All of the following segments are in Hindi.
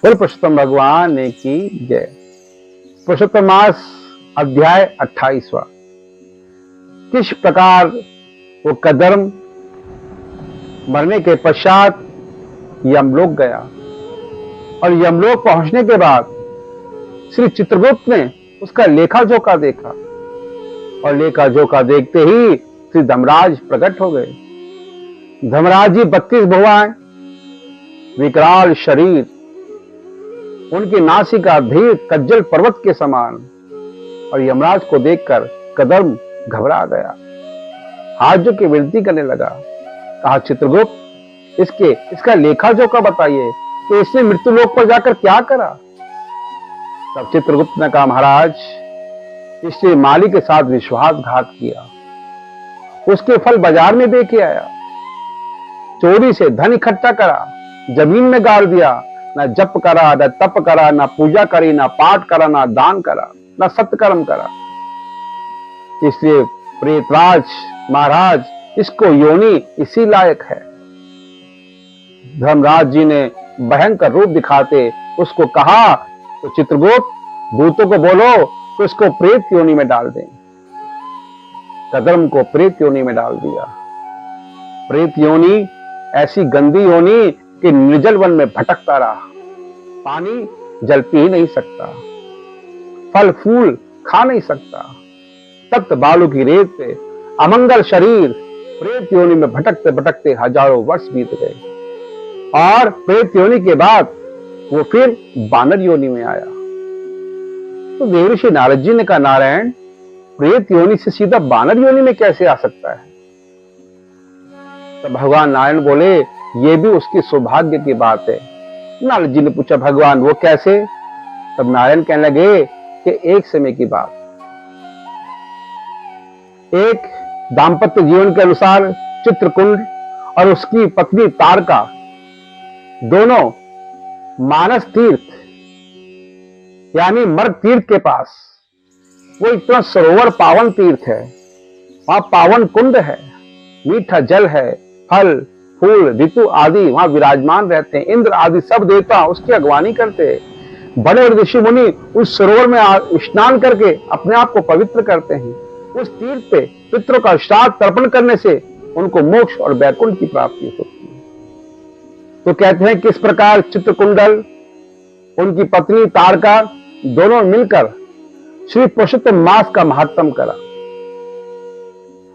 बोल पुरुषोत्तम भगवान की जय। पुरुषोत्तम मास अध्याय 28वां। किस प्रकार वो कदर्म मरने के पश्चात यमलोक गया और यमलोक पहुंचने के बाद श्री चित्रगुप्त ने उसका लेखा जोखा देखा और लेखा जोखा देखते ही श्री धर्मराज प्रकट हो गए। धर्मराज जी 32 भुजाएं, विकराल शरीर, उनकी नासिका धीर कज्जल पर्वत के समान, और यमराज को देखकर कदर्म घबरा गया, हाथ जो की विनती करने लगा। कहा, चित्रगुप्त इसका लेखा जोखा बताइए कि इसने मृत्यु लोक पर जाकर क्या करा। तब चित्रगुप्त ने कहा, महाराज, इसने माली के साथ विश्वासघात किया, उसके फल बाजार में बेच आया, चोरी से धन इकट्ठा करा, जमीन में गाड़ दिया, ना जप करा, ना तप करा, ना पूजा करी, ना पाठ करा, ना दान करा, ना सत्कर्म करा। इसलिए प्रेतराज महाराज इसको योनि इसी लायक है। धर्मराज जी ने भयंकर रूप दिखाते उसको कहा, तो चित्रगुप्त दूतों को बोलो तो इसको प्रेत योनि में डाल दें। कदर्म को प्रेत योनि में डाल दिया। प्रेत योनि ऐसी गंदी योनि कि निर्जल वन में भटकता रहा, पानी जल पी नहीं सकता, फल फूल खा नहीं सकता, तप्त बालू की रेत पे अमंगल शरीर प्रेत योनि में भटकते भटकते हजारों वर्ष बीत गए और प्रेत योनि के बाद वो फिर बानर योनि में आया। तो देवऋषि नारद जी ने कहा, नारायण, प्रेत योनि से सीधा बानर योनि में कैसे आ सकता है। तो भगवान नारायण बोले, ये भी उसकी सौभाग्य की बात है। नारद जी ने पूछा, भगवान वो कैसे। तब नारायण कहने लगे कि एक समय की बात, एक दाम्पत्य जीवन के अनुसार चित्रकुंड और उसकी पत्नी तारका दोनों मानस तीर्थ यानी मर्ग तीर्थ के पास, वो इतना सरोवर पावन तीर्थ है, वहां पावन कुंड है, मीठा जल है, फल फूल ऋतु आदि वहां विराजमान रहते हैं। इंद्र आदि सब देवता उसकी अगवानी करते हैं। बड़े बड़े ऋषि मुनि उस सरोवर में स्नान करके अपने आप को पवित्र करते हैं। उस तीर्थ पे पितरों का श्राद्ध तर्पण करने से उनको मोक्ष और वैकुंठ की प्राप्ति होती है। तो कहते हैं किस प्रकार चित्रकुंडल, उनकी पत्नी तारका दोनों मिलकर श्री पुरुषोत्तम मास का महात्म करा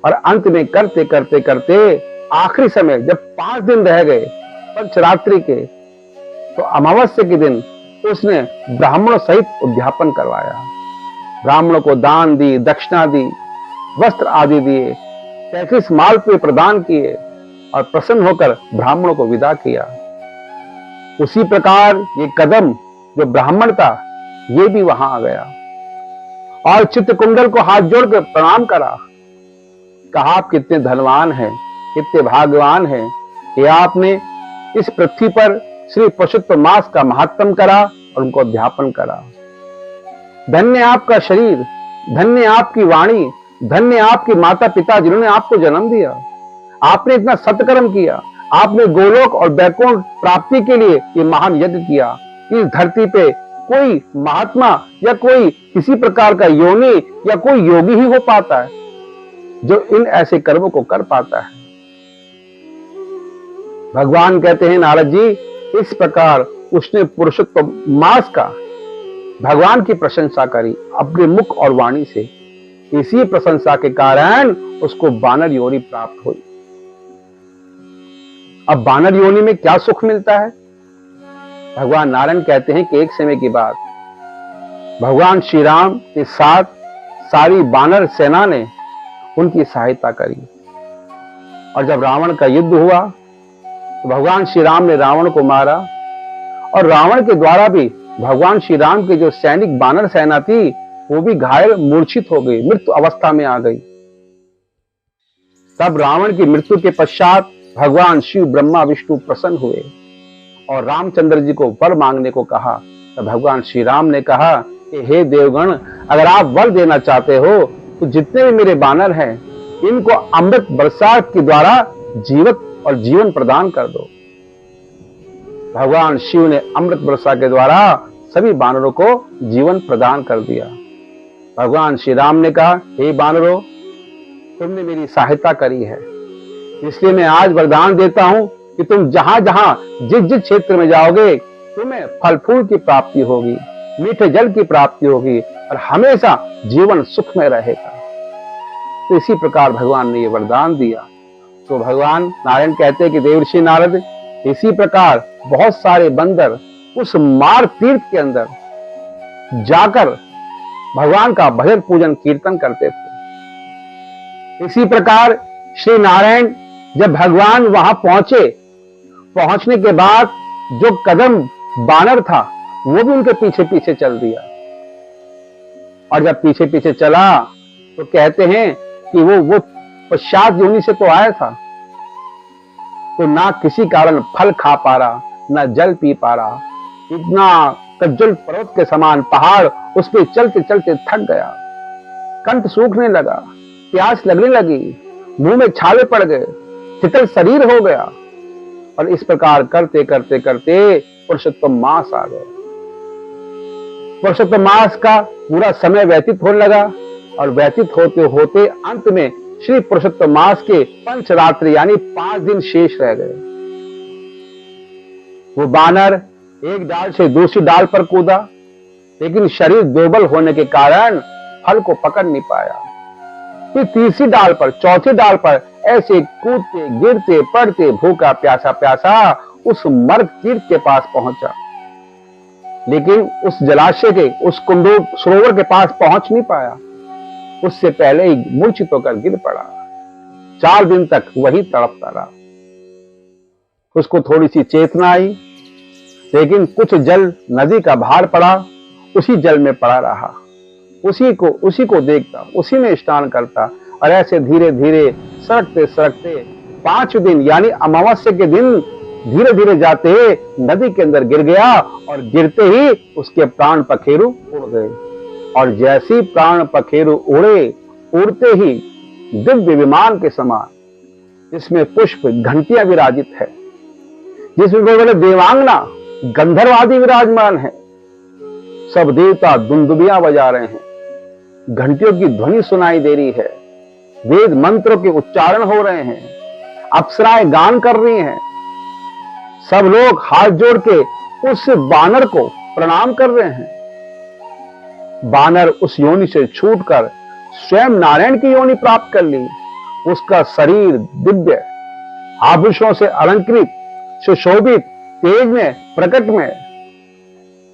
और अंत में करते करते करते आखिरी समय जब 5 दिन रह गए पंचरात्रि के, तो अमावस्या के दिन उसने ब्राह्मणों सहित उद्यापन करवाया। ब्राह्मणों को दान दी, दक्षिणा दी, वस्त्र आदि दिए, 33 मालपुए प्रदान किए और प्रसन्न होकर ब्राह्मणों को विदा किया। उसी प्रकार ये कदम जो ब्राह्मण था, ये भी वहां आ गया और चित्रकुंडल को हाथ जोड़कर प्रणाम करा। कहा, आप कितने धनवान हैं, कितने भाग्यवान हैं कि आपने इस पृथ्वी पर श्री पुरुषोत्तम मास का महात्म करा और उनको अध्यापन करा। धन्य आपका शरीर, धन्य आपकी वाणी, धन्य आपकी माता पिता जिन्होंने आपको जन्म दिया। आपने इतना सत्कर्म किया, आपने गोलोक और वैकुंठ प्राप्ति के लिए ये महान यज्ञ किया। इस धरती पे कोई महात्मा या कोई किसी प्रकार का योनि या कोई योगी ही हो पाता है जो इन ऐसे कर्मों को कर पाता है। भगवान कहते हैं, नारद जी, इस प्रकार उसने पुरुषोत्तम मास का भगवान की प्रशंसा करी अपने मुख और वाणी से। इसी प्रशंसा के कारण उसको बानर योनि प्राप्त हुई। अब बानर योनि में क्या सुख मिलता है। भगवान नारायण कहते हैं कि एक समय की बात, भगवान श्री राम के साथ सारी बानर सेना ने उनकी सहायता करी और जब रावण का युद्ध हुआ तो भगवान श्री राम ने रावण को मारा और रावण के द्वारा भी भगवान श्री राम के जो सैनिक बानर सेना थी वो भी घायल मूर्छित हो गई, मृत्यु अवस्था में आ गई। तब रावण की मृत्यु के पश्चात भगवान शिव ब्रह्मा विष्णु प्रसन्न हुए और रामचंद्र जी को वर मांगने को कहा। तो भगवान श्री राम ने कहा कि हे देवगण, अगर आप वर देना चाहते हो तो जितने भी मेरे बानर हैं इनको अमृत बरसात के द्वारा जीवित और जीवन प्रदान कर दो। भगवान शिव ने अमृत वर्षा के द्वारा सभी वानरों को जीवन प्रदान कर दिया। भगवान श्री राम ने कहा, हे वानरों, तुमने मेरी सहायता करी है, इसलिए मैं आज वरदान देता हूं कि तुम जहां जहां जिस जिस क्षेत्र में जाओगे तुम्हें फल फूल की प्राप्ति होगी, मीठे जल की प्राप्ति होगी और हमेशा जीवन सुख में रहेगा। तो इसी प्रकार भगवान ने ये वरदान दिया। तो भगवान नारायण कहते हैं कि देवर्षि नारद, इसी प्रकार बहुत सारे बंदर उस मार तीर्थ के अंदर जाकर भगवान का भजन पूजन कीर्तन करते थे। इसी प्रकार श्री नारायण जब भगवान वहां पहुंचे, पहुंचने के बाद जो कदम बानर था वो भी उनके पीछे पीछे चल दिया। और जब पीछे पीछे चला तो कहते हैं कि वो पश्चात योनि से तो आया था, तो ना किसी कारण फल खा पा रहा, ना जल पी पा रहा। इतना कज्जल पर्वत के समान पहाड़, उस पे चलते चलते थक गया, कंठ सूखने लगा, प्यास लगने लगी, मुंह में छाले पड़ गए, शीतल शरीर हो गया। और इस प्रकार करते करते करते पुरुषोत्तम मास आ गया। पुरुषोत्तम मास का पूरा समय व्यतीत होने लगा और व्यतीत होते होते अंत में श्री पुरुषोत्तम मास के पंचरात्रि यानी 5 दिन शेष रह गए। वो बानर एक डाल से दूसरी डाल पर कूदा, लेकिन शरीर दुर्बल होने के कारण फल को पकड़ नहीं पाया। फिर तीसरी डाल पर, चौथी डाल पर ऐसे कूदते गिरते पड़ते भूखा प्यासा प्यासा उस मर्ग तीर्थ के पास पहुंचा, लेकिन उस जलाशय के, उस कुंडू सरोवर के पास पहुंच नहीं पाया। उससे पहले ही मूर्छित होकर गिर पड़ा। 4 दिन तक वही तड़पता रहा। उसको थोड़ी सी चेतना आई, लेकिन कुछ जल नदी का भार पड़ा, उसी जल में पड़ा रहा, उसी को देखता, उसी में स्नान करता। और ऐसे धीरे धीरे सरकते सरकते 5 दिन यानी अमावस्या के दिन धीरे धीरे जाते नदी के अंदर गिर गया और गिरते ही उसके प्राण पखेरु उड़ गए। और जैसी प्राण पखेरु उड़े, उड़ते ही दिव्य विमान के समान, जिसमें पुष्प घंटियां विराजित है, जिसमें बोले देवांगना गंधर्व आदि विराजमान है, सब देवता दुंदुबियां बजा रहे हैं, घंटियों की ध्वनि सुनाई दे रही है, वेद मंत्रों के उच्चारण हो रहे हैं, अप्सराएं गान कर रही हैं, सब लोग हाथ जोड़ के उस बानर को प्रणाम कर रहे हैं। बानर उस योनि से छूटकर स्वयं नारायण की योनि प्राप्त कर ली। उसका शरीर दिव्य आभूषणों से अलंकृत, सुशोभित, तेज में, प्रकट में,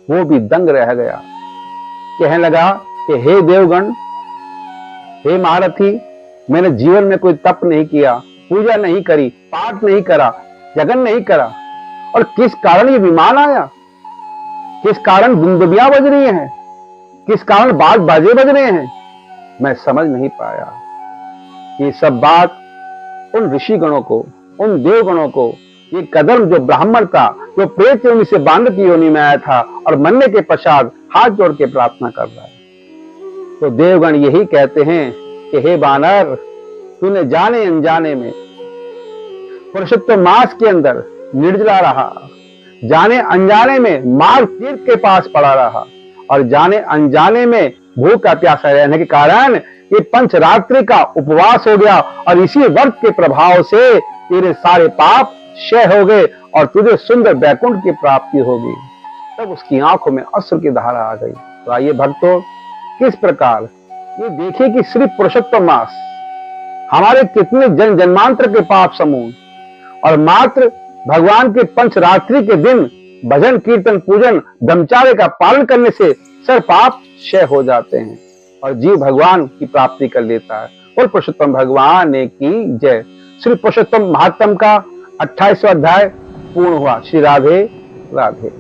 वो भी दंग रह गया। कहने लगा कि हे देवगण, हे महारथी, मैंने जीवन में कोई तप नहीं किया, पूजा नहीं करी, पाठ नहीं करा, जगन नहीं करा, और किस कारण ये विमान आया, किस कारण दुंदुबियां बज रही हैं, किस कारण बाज बाजे बज रहे हैं, मैं समझ नहीं पाया। ये सब बात उन ऋषिगणों को, उन देवगणों को, ये कदम जो ब्राह्मण था, जो प्रेत योनि से बानर की योनि में आया था और मरने के पश्चात हाथ जोड़ के प्रार्थना कर रहा है। तो देवगण यही कहते हैं कि हे बानर, तूने जाने अनजाने में पुरुषोत्तम मास के अंदर निर्जला रहा, जाने अनजाने में मार्ग तीर्थ के पास पड़ा रहा, और जाने अनजाने में भूखा प्यासा रहने के कारण ये पंचरात्रि का उपवास हो गया। और इसी व्रत के प्रभाव से तेरे सारे पाप क्षय हो गए और तुझे सुंदर वैकुंठ की प्राप्ति होगी। तब उसकी आंखों में अश्रु की धारा आ गई। तो आइए भक्तों, किस प्रकार ये देखिए कि श्री पुरुषोत्तम मास हमारे कितने जन जन्मांतर के पाप समूह, और मात्र भगवान के पंचरात्रि के दिन भजन कीर्तन पूजन ब्रह्मचार्य का पालन करने से सर पाप क्षय हो जाते हैं और जीव भगवान की प्राप्ति कर लेता है। और पुरुषोत्तम भगवान ने की जय। श्री पुरुषोत्तम महात्म का 28वां अध्याय पूर्ण हुआ। श्री राधे राधे।